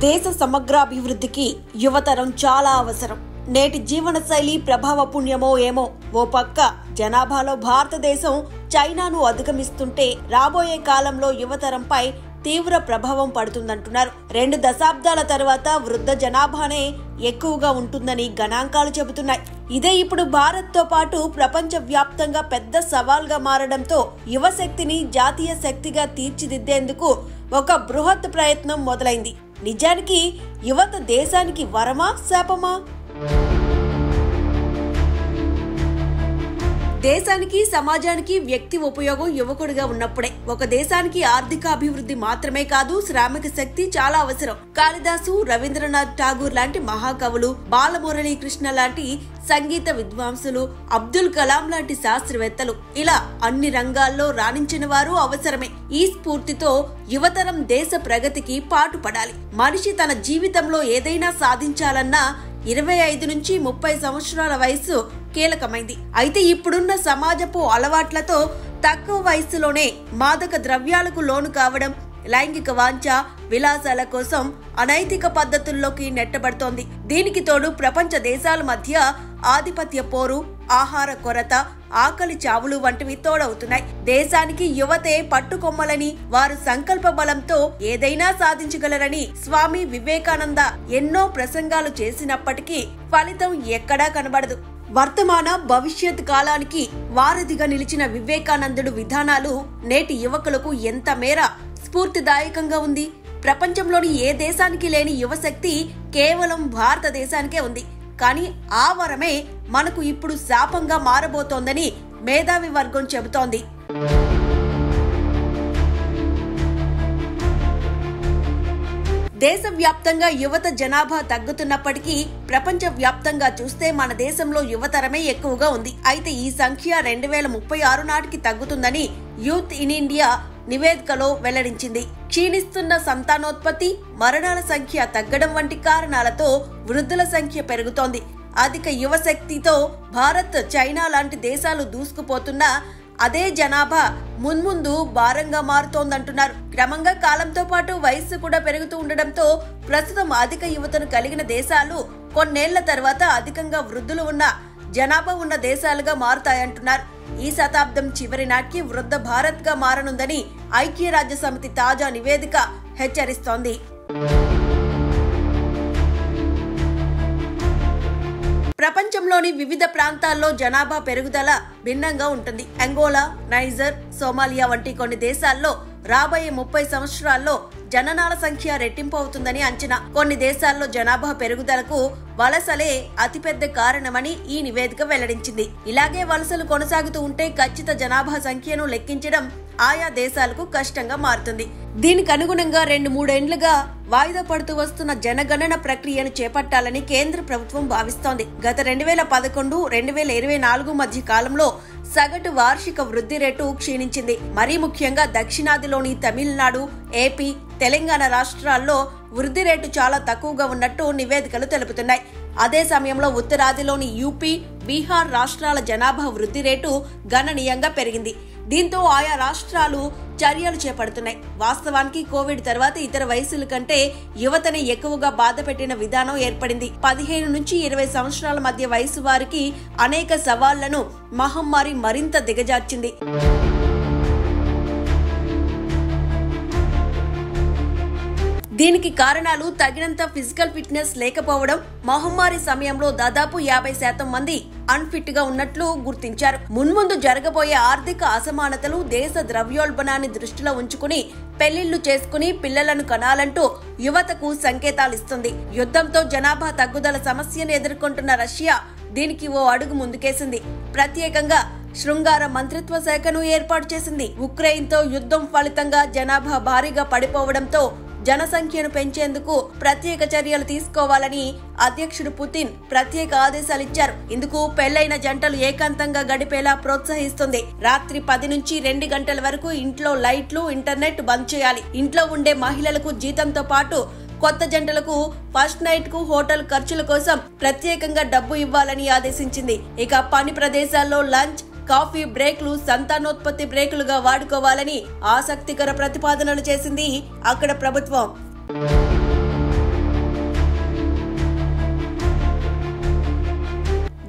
దేశ సమగ్రాభివృద్ధికి యువతరం చాలా అవసరం. నేటి జీవనశైలి ప్రభావ పుణ్యమో ఏమో, ఓ పక్క జనాభాలో భారతదేశం చైనాను అధిగమిస్తుంటే రాబోయే కాలంలో యువతరంపై తీవ్ర ప్రభావం పడుతుందంటున్నారు. 2 దశాబ్దాల తర్వాత వృద్ధ జనాభానే ఎక్కువగా ఉంటుందని గణాంకాలు చెబుతున్నాయి. ఇదే ఇప్పుడు భారత్ తో పాటు ప్రపంచ వ్యాప్తంగా పెద్ద సవాల్గా మారడంతో యువశక్తిని జాతీయ శక్తిగా తీర్చిదిద్దేందుకు ఒక బృహత్ ప్రయత్నం మొదలైంది. నిజానికి యువత దేశానికి వరమా శాపమా? దేశానికి సమాజానికి వ్యక్తి ఉపయోగం యువకుడిగా ఉన్నప్పుడే. ఒక దేశానికి ఆర్థిక అభివృద్ధి మాత్రమే కాదు, శ్రామిక శక్తి చాలా అవసరం. కాళిదాసు, రవీంద్రనాథ్ ఠాగూర్ లాంటి మహాకవులు, బాలమురళీకృష్ణ లాంటి సంగీత విద్వాంసులు, అబ్దుల్ కలాం లాంటి శాస్త్రవేత్తలు, ఇలా అన్ని రంగాల్లో రాణించిన వారు అవసరమే. ఈ స్ఫూర్తితో యువతరం దేశ ప్రగతికి పాటుపడాలి. మనిషి తన జీవితంలో ఏదైనా సాధించాలన్నా 25 నుంచి 30 సంవత్సరాల వయసు కీలకమైంది. అయితే ఇప్పుడున్న సమాజపు అలవాట్లతో తక్కువ వయసులోనే మాదక ద్రవ్యాలకు లోను కావడం, లైంగిక వాంఛ, విలాసాల కోసం అనైతిక పద్ధతుల్లోకి నెట్టబడుతోంది. దీనికి తోడు ప్రపంచ దేశాల మధ్య ఆధిపత్య పోరు, ఆహార కొరత, ఆకలి చావులు వంటివి తోడవుతున్నాయి. దేశానికి యువతే పట్టుకొమ్మలని, వారు సంకల్ప బలంతో ఏదైనా సాధించగలరని స్వామి వివేకానంద ఎన్నో ప్రసంగాలు చేసినప్పటికీ ఫలితం ఎక్కడా కనబడదు. వర్తమాన భవిష్యత్ కాలానికి వారధిగా నిలిచిన వివేకానందుడు విధానాలు నేటి యువకులకు ఎంత మేర స్ఫూర్తిదాయకంగా ఉంది. ప్రపంచంలోని ఏ దేశానికి లేని యువశక్తి కేవలం భారతదేశానికే ఉంది. కానీ ఆ వరమే మనకు ఇప్పుడు శాపంగా మారబోతోందని మేధావి వర్గం చెబుతోంది. దేశవ్యాప్తంగా యువత జనాభా తగ్గుతున్నప్పటికీ ప్రపంచ వ్యాప్తంగా చూస్తే మన దేశంలో యువతరమే ఎక్కువగా ఉంది. అయితే ఈ సంఖ్య 2036 నాటికి తగ్గుతుందని యూత్ ఇన్ ఇండియా నివేదికలో వెల్లడించింది. క్షీణిస్తున్న సంతానోత్పత్తి, మరణాల సంఖ్య తగ్గడం వంటి కారణాలతో వృద్ధుల సంఖ్య పెరుగుతోంది. అధిక యువశక్తితో భారత్, చైనా లాంటి దేశాలు దూసుకుపోతున్నా అదే జనాభా మున్ముందు భారంగా మారుతోందంటున్నారు. క్రమంగా కాలంతో పాటు వయస్సు కూడా పెరుగుతూ ఉండడంతో ప్రస్తుతం అధిక యువతను కలిగిన దేశాలు కొన్నేళ్ల తర్వాత అధికంగా వృద్ధులు ఉన్న జనాభా ఉన్న దేశాలుగా మారుతాయంటున్నారు. ఈ శతాబ్దం చివరి నాటికి వృద్ధ భారత్ గా మారనుందని ఐక్యరాజ్య సమితి తాజా నివేదిక హెచ్చరిస్తోంది. ప్రపంచంలోని వివిధ ప్రాంతాల్లో జనాభా పెరుగుదల భిన్నంగా ఉంటుంది. అంగోలా, నైజర్, సోమాలియా వంటి కొన్ని దేశాల్లో రాబోయే 30 సంవత్సరాల్లో జననాల సంఖ్య రెట్టింపు అవుతుందని అంచనా. కొన్ని దేశాల్లో జనాభా పెరుగుదలకు వలసలే అతిపెద్ద కారణమని ఈ నివేదిక వెల్లడించింది. ఇలాగే వలసలు కొనసాగుతూ ఉంటే ఖచ్చిత జనాభా సంఖ్యను లెక్కించడం ఆయా దేశాలకు కష్టంగా మారుతుంది. దీనికి అనుగుణంగా 2-3 ఏళ్లుగా వాయిదా పడుతూ వస్తున్న జనగణన ప్రక్రియను చేపట్టాలని కేంద్ర ప్రభుత్వం భావిస్తోంది. గత 2011-2024 మధ్య కాలంలో సగటు వార్షిక వృద్ధి రేటు క్షీణించింది. మరీ ముఖ్యంగా దక్షిణాదిలోని తమిళనాడు, ఏపీ, తెలంగాణ రాష్ట్రాల్లో వృద్ధి రేటు చాలా తక్కువగా ఉన్నట్టు నివేదికలు తెలుపుతున్నాయి. అదే సమయంలో ఉత్తరాదిలోని యూపీ, బీహార్ రాష్ట్రాల జనాభా వృద్ధి రేటు గణనీయంగా పెరిగింది. దీంతో ఆయా రాష్ట్రాలు చర్యలు చేపడుతున్నాయి. వాస్తవానికి కోవిడ్ తర్వాత ఇతర వయసుల కంటే యువతని ఎక్కువగా బాధ పెట్టిన విధానం ఏర్పడింది. 15 నుంచి 20 సంవత్సరాల మధ్య వయసు వారికి అనేక సవాళ్లను మహమ్మారి మరింత దిగజార్చింది. దీనికి కారణాలు తగినంత ఫిజికల్ ఫిట్నెస్ లేకపోవడం. మహమ్మారి సమయంలో దాదాపు 50% మంది అన్ఫిట్ గా ఉన్నట్లు గుర్తించారు. మున్ముందు జరగబోయే ఆర్థిక అసమానతలు, దేశ ద్రవ్యోల్బణాన్ని దృష్టిలో ఉంచుకుని పెళ్లిళ్లు చేసుకుని పిల్లలను కనాలంటూ యువతకు సంకేతాలిస్తుంది. యుద్ధంతో జనాభా తగ్గుదల సమస్యను ఎదుర్కొంటున్న రష్యా దీనికి ఓ అడుగు ముందుకేసింది. ప్రత్యేకంగా శృంగార మంత్రిత్వ శాఖను ఏర్పాటు చేసింది. ఉక్రెయిన్ తో యుద్ధం ఫలితంగా జనాభా భారీగా పడిపోవడంతో జనసంఖ్యను పెంచేందుకు ప్రత్యేక చర్యలు తీసుకోవాలని అధ్యక్షుడు పుతిన్ ప్రత్యేక ఆదేశాలిచ్చారు. ఇందుకు పెళ్లైన జంటలు ఏకాంతంగా గడిపేలా ప్రోత్సహిస్తుంది. రాత్రి 10 నుంచి 2 గంటల వరకు ఇంట్లో లైట్లు, ఇంటర్నెట్ బంద్ చేయాలి. ఇంట్లో ఉండే మహిళలకు జీతంతో పాటు కొత్త జంటలకు ఫస్ట్ నైట్ కు హోటల్ ఖర్చుల కోసం ప్రత్యేకంగా డబ్బు ఇవ్వాలని ఆదేశించింది. ఇక పని ప్రదేశాల్లో లంచ్, కాఫీ బ్రేక్లు సంతానోత్పత్తి బ్రేకులుగా వాడుకోవాలని ఆసక్తికర ప్రతిపాదనలు చేసింది అక్కడ ప్రభుత్వం.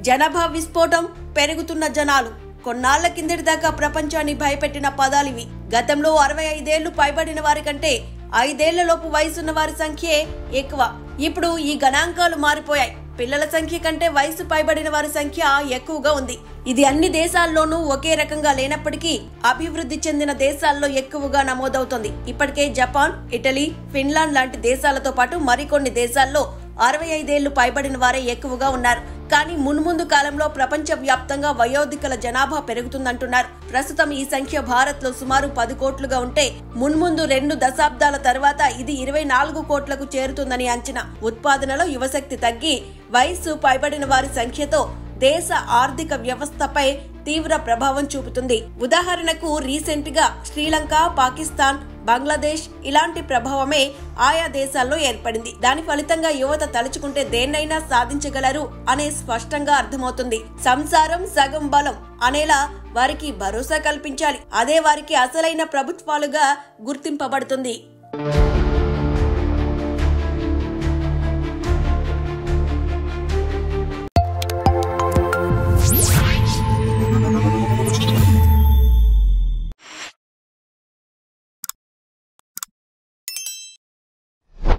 జనాభా విస్ఫోటం, పెరుగుతున్న జనాలు. కొన్నాళ్ల కిందటి దాకా ప్రపంచాన్ని భయపెట్టిన పదాలివి. గతంలో 65 ఏళ్లు పైబడిన వారి కంటే 5 ఏళ్లలోపు వయసున్న వారి సంఖ్యే ఎక్కువ. ఇప్పుడు ఈ గణాంకాలు మారిపోయాయి. పిల్లల సంఖ్య కంటే వయసు పైబడిన వారి సంఖ్య ఎక్కువగా ఉంది. ఇది అన్ని దేశాల్లోనూ ఒకే రకంగా లేనప్పటికీ అభివృద్ధి చెందిన దేశాల్లో ఎక్కువగా నమోదవుతోంది. ఇప్పటికే జపాన్, ఇటలీ, ఫిన్లాండ్ లాంటి దేశాలతో పాటు మరికొన్ని దేశాల్లో 65 ఏళ్లు పైబడిన వారే ఎక్కువగా ఉన్నారు. కానీ మున్ముందు కాలంలో ప్రపంచ వ్యాప్తంగా వయోధికుల జనాభా పెరుగుతుందంటున్నారు. ప్రస్తుతం ఈ సంఖ్య భారత్ లో సుమారు 10 కోట్లుగా ఉంటే మున్ముందు 2 దశాబ్దాల తర్వాత ఇది 24 కోట్లకు చేరుతుందని అంచనా. ఉత్పాదనలో యువశక్తి తగ్గి వయస్సు పైబడిన వారి సంఖ్యతో దేశ ఆర్థిక వ్యవస్థపై తీవ్ర ప్రభావం చూపుతుంది. ఉదాహరణకు రీసెంట్ గా శ్రీలంక, పాకిస్తాన్, బంగ్లాదేశ్ ఇలాంటి ప్రభావమే ఆయా దేశాల్లో ఏర్పడింది. దాని ఫలితంగా యువత తలుచుకుంటే దేన్నైనా సాధించగలరు అనే స్పష్టంగా అర్థమవుతుంది. సంసారం సగం బలం అనేలా వారికి భరోసా కల్పించాలి. అదే వారికి అసలైన ప్రభుత్వాలుగా గుర్తింపబడుతుంది.